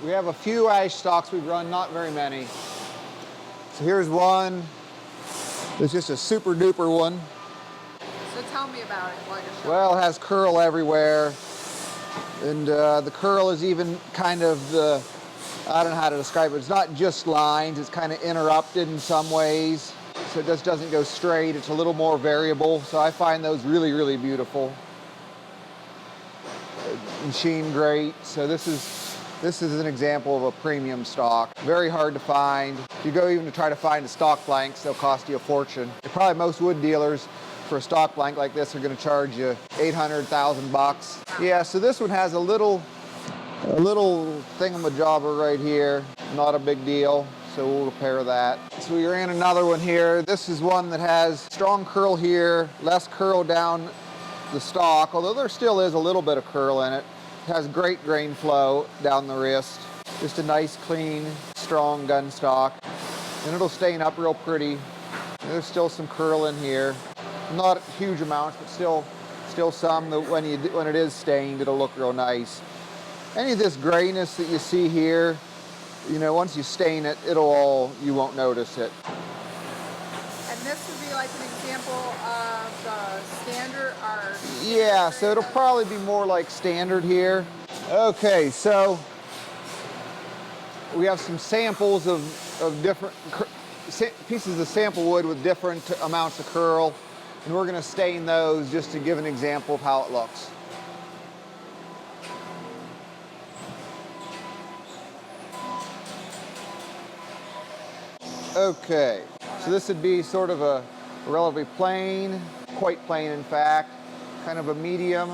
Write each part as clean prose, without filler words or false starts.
We have a few ash stalks we've run, not very many. So here's one. It's just a super duper one. So tell me about it. Well, it has curl everywhere. And the curl is even kind of the, I don't know how to describe it. It's not just lines, it's kind of interrupted in some ways. So it just doesn't go straight, it's a little more variable. So I find those really, really beautiful. Machine great. So this is an example of a premium stock. Very hard to find. If you go even to try to find a stock blanks, they'll cost you a fortune. Probably most wood dealers for a stock blank like this are going to charge you 800,000 bucks. Yeah, so this one has a little thingamajobber right here. Not a big deal, so we'll repair that. So we ran another one here. This is one that has strong curl here, less curl down the stock, although there still is a little bit of curl in it. It has great grain flow down the wrist. Just a nice, clean, strong gun stock. And it'll stain up real pretty. There's still some curl in here. Not huge amounts, but still some that when it is stained, it'll look real nice. Any of this grayness that you see here, you know, once you stain it, you won't notice it. And this would be like an example of the standard or... Yeah, so it'll probably be more like standard here. Okay, so we have some samples of different pieces of sample wood with different amounts of curl, and we're going to stain those just to give an example of how it looks. Okay, so this would be sort of a relatively plain, quite plain in fact, kind of a medium,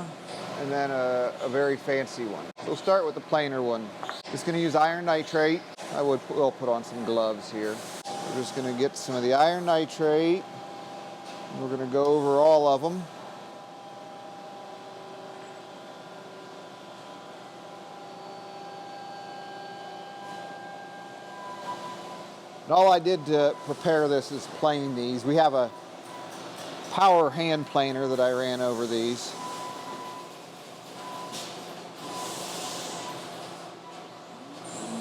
and then a very fancy one. So we'll start with the plainer one. Just going to use iron nitrate. We'll put on some gloves here. We're just going to get some of the iron nitrate. We're going to go over all of them. And all I did to prepare this is plane these. We have a power hand planer that I ran over these.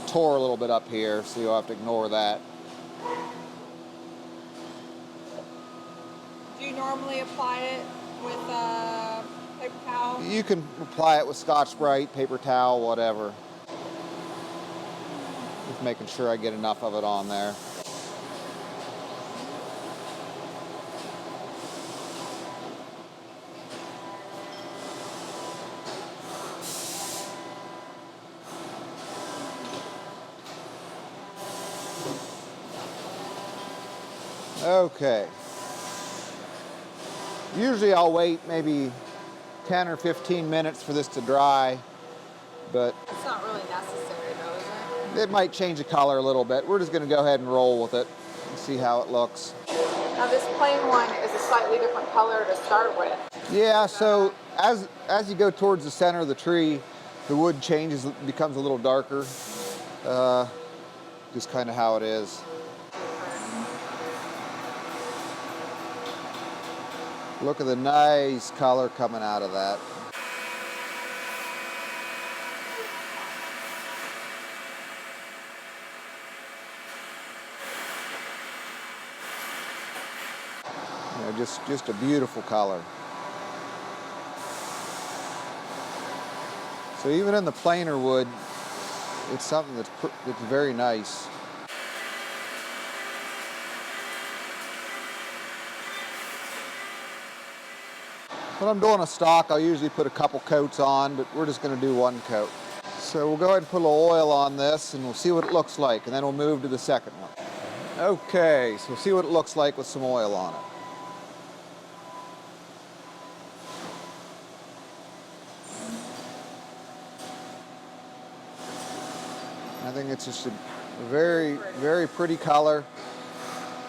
Tore a little bit up here, so you'll have to ignore that. Do you normally apply it with paper towel? You can apply it with Scotch-Brite, paper towel, whatever. Just making sure I get enough of it on there. Okay. Usually I'll wait maybe 10 or 15 minutes for this to dry, but it's not really necessary though, is it? It might change the color a little bit. We're just going to go ahead and roll with it and see how it looks. Now this plain one is a slightly different color to start with. Yeah, so as you go towards the center of the tree, the wood changes, becomes a little darker. Just kind of how it is. Look at the nice color coming out of that. You know, just a beautiful color. So even in the plainer wood, it's something that's very nice. When I'm doing a stock, I'll usually put a couple coats on, but we're just going to do one coat. So we'll go ahead and put a little oil on this, and we'll see what it looks like, and then we'll move to the second one. Okay, so we'll see what it looks like with some oil on it. I think it's just a very, very pretty color.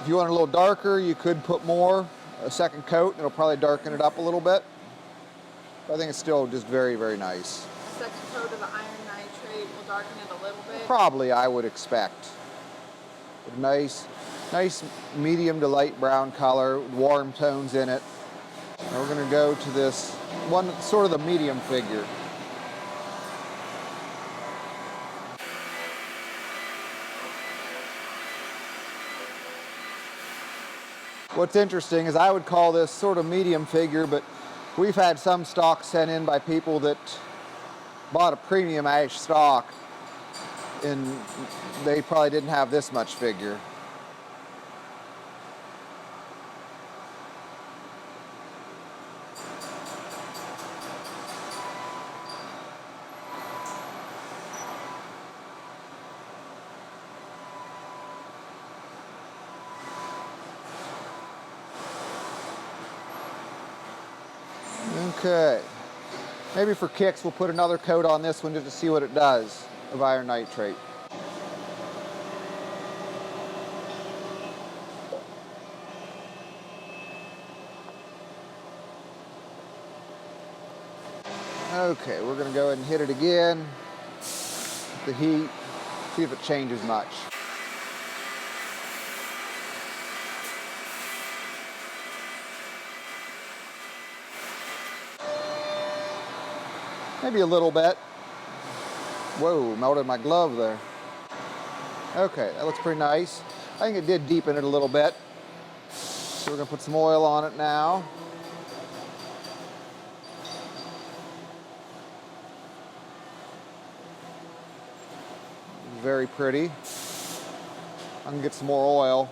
If you want it a little darker, you could put more. A second coat, and it'll probably darken it up a little bit. But I think it's still just very, very nice. A second coat of the iron nitrate will darken it a little bit? Probably, I would expect. Nice medium to light brown color, warm tones in it. And we're going to go to this one, sort of the medium figure. What's interesting is I would call this sort of medium figure, but we've had some stock sent in by people that bought a premium ash stock and they probably didn't have this much figure. Okay, maybe for kicks we'll put another coat on this one just to see what it does of iron nitrate. Okay, we're going to go ahead and hit it again, the heat, see if it changes much. Maybe a little bit. Whoa, melted my glove there. Okay, that looks pretty nice. I think it did deepen it a little bit. So we're gonna put some oil on it now. Very pretty. I'm gonna get some more oil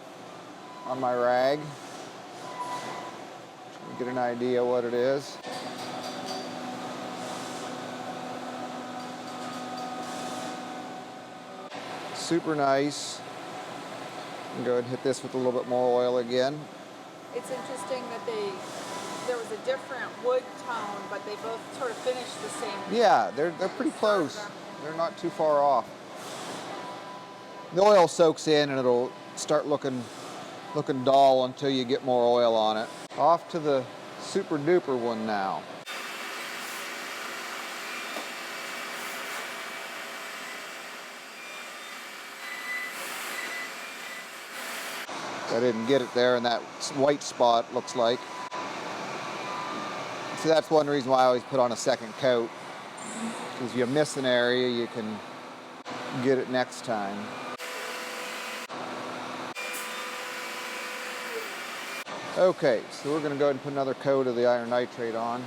on my rag. Get an idea what it is. Super nice. I'm going to go ahead and hit this with a little bit more oil again. It's interesting that there was a different wood tone, but they both sort of finished the same. Yeah, they're pretty close. They're not too far off. The oil soaks in and it'll start looking dull until you get more oil on it. Off to the super duper one now. I didn't get it there in that white spot, looks like. So that's one reason why I always put on a second coat. Because if you miss an area, you can get it next time. Okay, so we're going to go ahead and put another coat of the iron nitrate on.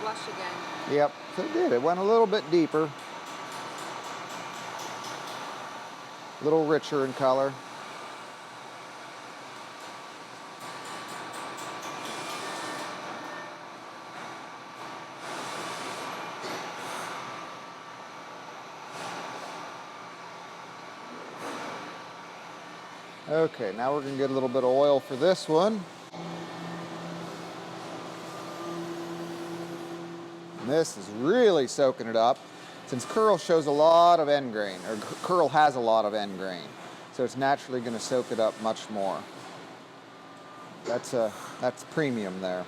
Blush again. Yep, so it did. It went a little bit deeper. A little richer in color. Okay, now we're going to get a little bit of oil for this one. This is really soaking it up. Since Curl shows a lot of end grain, or Curl has a lot of end grain, so it's naturally going to soak it up much more. That's premium there.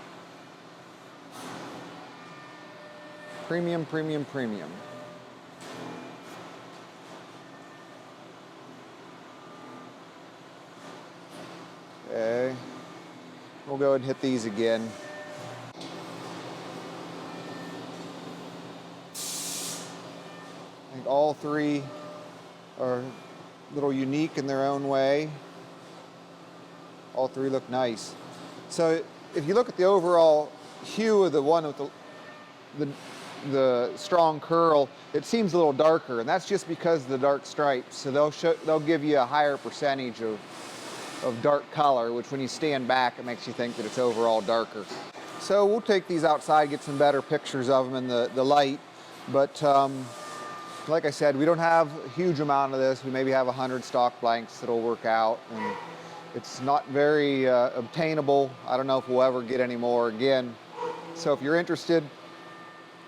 Premium, premium, premium. Okay, we'll go ahead and hit these again. I think all three are a little unique in their own way. All three look nice. So if you look at the overall hue of the one with the strong curl, it seems a little darker, and that's just because of the dark stripes. So they'll give you a higher percentage of dark color, which when you stand back, it makes you think that it's overall darker. So we'll take these outside, get some better pictures of them in the light, but like I said, we don't have a huge amount of this. We maybe have 100 stock blanks that'll work out, and it's not very obtainable. I don't know if we'll ever get any more again. So if you're interested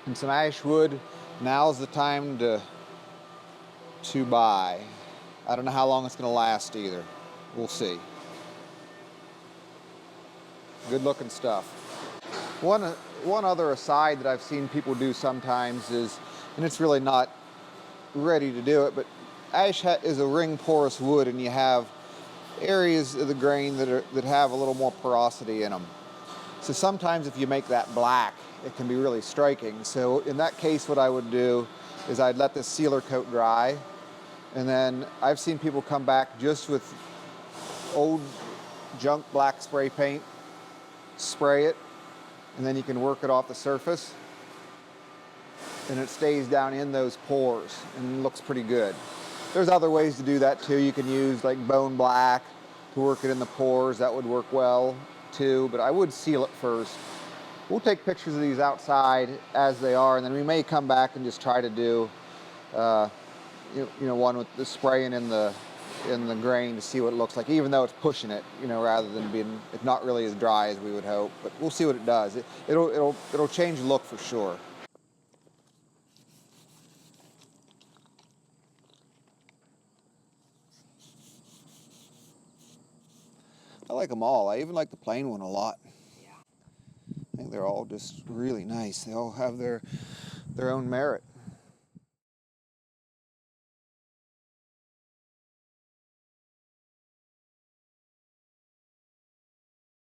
in some ash wood, now's the time to buy. I don't know how long it's going to last either. We'll see. Good looking stuff. One other aside that I've seen people do sometimes is, and it's really not ready to do it, but ash is a ring porous wood, and you have areas of the grain that have a little more porosity in them. So sometimes if you make that black, it can be really striking. So in that case, what I would do is I'd let this sealer coat dry, and then I've seen people come back just with old junk black spray paint, spray it, and then you can work it off the surface, and it stays down in those pores and looks pretty good. There's other ways to do that too. You can use like bone black to work it in the pores. That would work well too, but I would seal it first. We'll take pictures of these outside as they are, and then we may come back and just try to do one with the spraying in the grain to see what it looks like, even though it's pushing it, rather than being, it's not really as dry as we would hope, but we'll see what it does. It'll change the look for sure. I like them all. I even like the plain one a lot. Yeah. I think they're all just really nice. They all have their own merit.